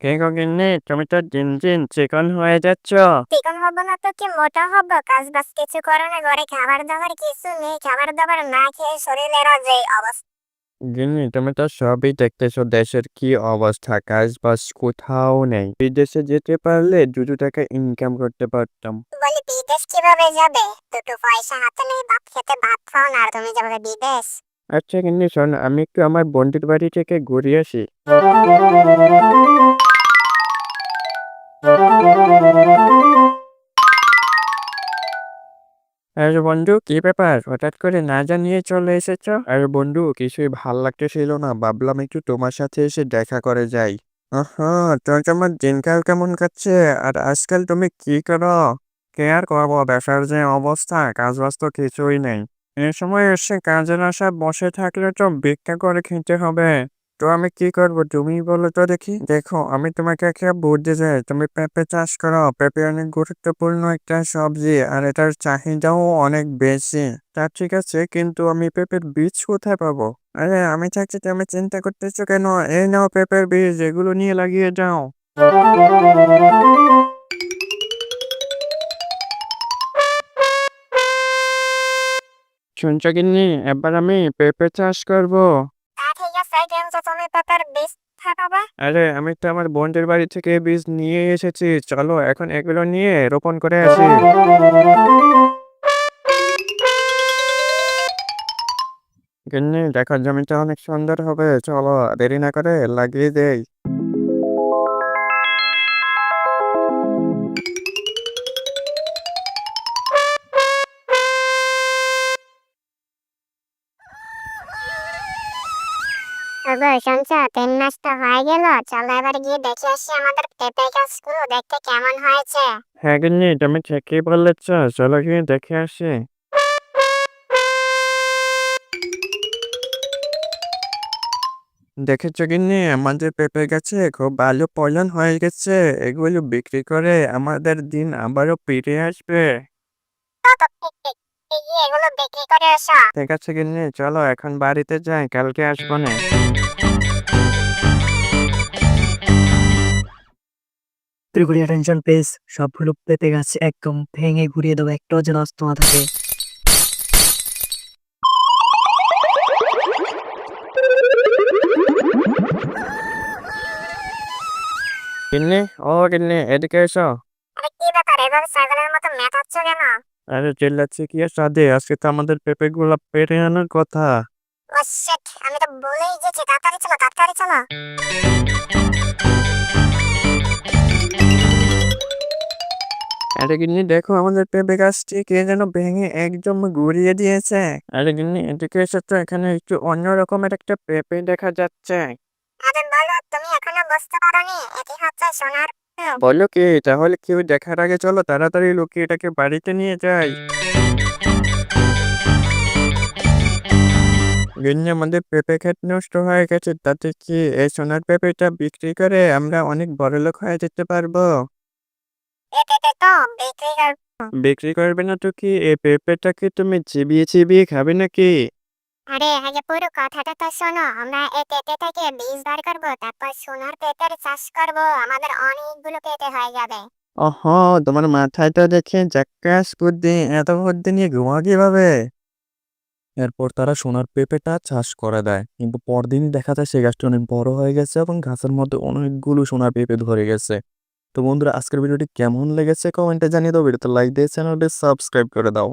কে গো গিন্নি, তুমি তো দিন দিন চিকন হয়ে যাচ্ছ। চিকন হবো না তো কি মোটা হবো? কাজ বাজ কিছু করো না, ঘরে খাবার দাবার কিছু নেই, খাবার দাবার না খেয়ে শরীরের যে অবস্থা। গিন্নি, তুমি তো সবই দেখতেছো, দেশের কি অবস্থা, কাজ বাজ কোথাও নেই। বিদেশে যেতে পারলে 2 টাকা ইনকাম করতে পারতাম। বলি বিদেশ কিভাবে যাবে? দুটো পয়সা হাতে নেই, ভাত খেতে ভাত খাও না, আর তুমি যাবে বিদেশ? আচ্ছা গিন্নি শোন, আমি একটু আমার বন্ধুর বাড়ি থেকে ঘুরে আসি। আরে বন্ধু, কি ব্যাপার, হঠাৎ করে না জানিয়ে চলে এসেছো? আরে বন্ধু, কিছুই ভাল লাগতেছিল না, ভাবলাম একটু তোমার সাথে এসে দেখা করে যাই। তোমার আমার দিনকাল কেমন কাটছে? আর আজকাল তুমি কি করো? কে আর করবো, দেশের যে অবস্থা, কাজ বাজ তো কিছুই নেই। এই সময় এসে কাজের আশায় বসে থাকলে তো ভিক্ষা করে খেতে হবে। তো আমি কি করবো, তুমি বলো তো দেখি। দেখো, আমি তোমাকে একটা বুদ্ধি চাই, তুমি পেঁপে চাষ করো। পেঁপে অনেক গুরুত্বপূর্ণ একটা সবজি, আর এটার চাহিদাও অনেক বেশি। তা ঠিক আছে, কিন্তু আমি পেঁপের বীজ কোথায় পাবো? আরে আমি থাকছি, তুমি চিন্তা করতেছো কেন? এই নাও পেঁপের বীজ, এগুলো নিয়ে লাগিয়ে যাও। শুনছো গিন্নি, এবার আমি পেঁপে চাষ করব। তা ঠিক আছে, কিন্তু তুমি পেপার বীজ থাকাবে। আরে আমি তো আমার বোনদের বাড়ি থেকে বীজ নিয়ে এসেছি, চলো এখন এগুলো নিয়ে রোপণ করে আসি। গিন্নি দেখো, জমিটা অনেক সুন্দর হবে, চলো দেরি না করে লাগিয়ে দেই। এবার শুনছো, 3 মাস তো হয়ে গেল, চলো এবার গিয়ে দেখে আসি আমাদের পেঁপে গাছগুলো দেখতে কেমন হয়েছে। হ্যাঁ গিন্নি, তুমি ঠিকই বলেছ, চলো গিয়ে দেখে আসি। দেখেছো গিন্নি, আমাদের পেঁপে গাছে খুব ভালো ফলন হয়ে গেছে। এগুলো বিক্রি করে আমাদের দিন আবারও ফিরে আসবে। তো তো ঠিক ঠিক, এই গিয়ে এগুলো বিক্রি করে এসো। ঠিক আছে গিন্নি, চলো এখন বাড়িতে যাই, কালকে আসবো না। ত্রিপুরি অ্যাটেনশন পেজ সবগুলো পেঁপে গাছ একদম ভেঙে ঘুরিয়ে দেবো, একটাও যেন নষ্ট না থাকে। গিন্নি, ও গিন্নি, এদিকে এসো। আরে কি ব্যাপার, এভাবে ছাগলের মতো মেটাচ্ছ কেন? আরে চিল্লাচ্ছি কি আর সাদে, আজকে তো আমাদের পেঁপে গুলা পেরে আনার কথা। ও শিট, আমি তো ভুলেই গেছি, তাড়াতাড়ি চলো তাড়াতাড়ি চলো। আরে গিন্নি দেখো, আমাদের পেঁপে গাছটি কে যেন ভেঙে একদম গুড়িয়ে দিয়েছে। আরে গিন্নি এদিকে এসো তো, এখানে একটু অন্য রকমের একটা পেঁপে দেখা যাচ্ছে। আরে বলো, তুমি এখনো বুঝতে পারোনি এটি হচ্ছে সোনার পেঁপে। বলো কি, তাহলে কেউ দেখার আগে চলো তাড়াতাড়ি লুকিয়ে এটাকে বাড়িতে নিয়ে যাই। গিন্নি, আমাদের পেঁপে ক্ষেত নষ্ট হয়ে গেছে, তাতে কি এই সোনার পেঁপেটা বিক্রি করে আমরা অনেক বড়লোক হয়ে যেতে পারবো? এ পেঁপে তো বিক্রি কর। বিক্রি করবে না তো কি, এই পেঁপেটাকে তুমি চিবিয়ে চিবিয়ে খাবে নাকি? আরে আগে পুরো কথাটা তো শোনো, আমরা এই পেঁপে থেকে বীজ বার করবো, তারপর সোনার পেঁপের চাষ করবো, আমাদের অনেকগুলো পেঁপে হয়ে যাবে। ওহ, তোমার মাথাটা দেখে জাক্কাস বুদ্ধি, এত বুদ্ধি নিয়ে ঘুমা কিভাবে? এরপর তারা সোনার পেঁপেটা চাষ করে দেয়, কিন্তু পরদিনই দেখা যায় সে গাছটি অনেক বড় হয়ে গেছে এবং গাছের মধ্যে অনেকগুলো সোনার পেঁপে ধরে গেছে। তো বন্ধুরা, আজকের ভিডিওটি কেমন লেগেছে কমেন্টে জানিয়ে দাও, ভিডিওতে লাইক দিয়ে চ্যানেলটি সাবস্ক্রাইব করে দাও।